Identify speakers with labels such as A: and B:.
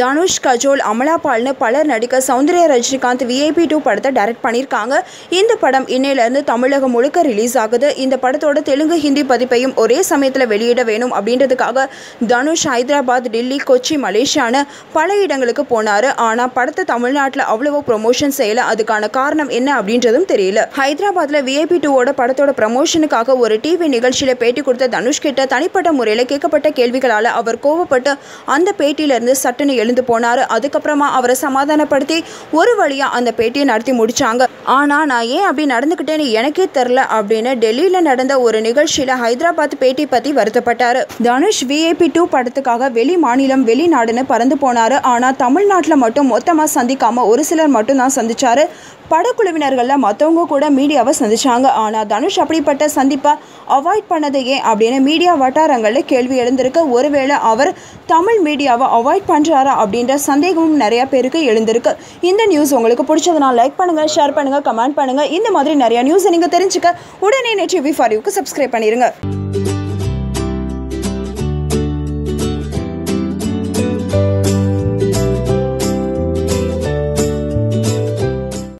A: தனுஷ், கஜோல், அமலா பால்னு பலர் நடிக்க சௌந்தர்யா ரஜினிகாந்த் VIP 2 படத்தை டைரக்ட் பண்ணியிருக்காங்க. இந்த படம் இன்னையிலேருந்து தமிழகம் முழுக்க ரிலீஸ் ஆகுது. இந்த படத்தோட தெலுங்கு, ஹிந்தி பதிப்பையும் ஒரே சமயத்தில் வெளியிட வேணும் அப்படின்றதுக்காக தனுஷ் ஹைதராபாத், டெல்லி, கொச்சி, மலேசியான்னு பல இடங்களுக்கு போனார். ஆனால் படத்தை தமிழ்நாட்டில் அவ்வளவோ ப்ரொமோஷன் செய்யலை. அதுக்கான காரணம் என்ன அப்படின்றதும் தெரியல. ஹைதராபாத்தில் VIP 2 படத்தோட ப்ரமோஷனுக்காக ஒரு டிவி நிகழ்ச்சியில் பேட்டி கொடுத்த தனுஷ் கிட்ட தனிப்பட்ட முறையில் கேட்கப்பட்ட கேள்விகளால் அவர் கோவப்பட்டு அந்த பேட்டியிலிருந்து சட்டுன்னு எழுந்து போனார். அதுக்கப்புறமா அவரை சமாதானப்படுத்தி ஒரு வழியாக அந்த பேட்டியை நடத்தி முடிச்சாங்க. ஆனால் நான் ஏன் அப்படி நடந்துக்கிட்டேன்னு எனக்கே தெரில அப்படின்னு டெல்லியில் நடந்த ஒரு நிகழ்ச்சியில் ஹைதராபாத் பேட்டி பற்றி வருத்தப்பட்டார். தனுஷ் VIP 2 படத்துக்காக வெளி மாநிலம், வெளிநாடுன்னு பறந்து போனார். ஆனால் தமிழ்நாட்டில் மட்டும் மொத்தமாக சந்திக்காமல் ஒரு சிலர் மட்டும் தான் சந்திச்சார். படக்குழுவினர்களில் மற்றவங்க கூட மீடியாவை சந்திச்சாங்க. ஆனால் தனுஷ் அப்படிப்பட்ட சந்திப்பை அவாய்ட் பண்ணது ஏன் அப்படின்னு மீடியா வட்டாரங்களில் கேள்வி எழுந்திருக்கு. ஒருவேளை அவர் தமிழ் மீடியாவை அவாய்ட் பண்ணுறாரா அப்படின்ற சந்தேகமும் நிறையா பேருக்கு எழுந்திருக்கு. இந்த நியூஸ் உங்களுக்கு பிடிச்சதுனா லைக் பண்ணுங்கள், ஷேர் பண்ணுங்கள், கமெண்ட் பண்ணுங்கள். இந்த மாதிரி நிறையா நியூஸை நீங்கள் தெரிஞ்சுக்க உடனே NET TV4Uக்கு சப்ஸ்கிரைப் பண்ணிடுங்க.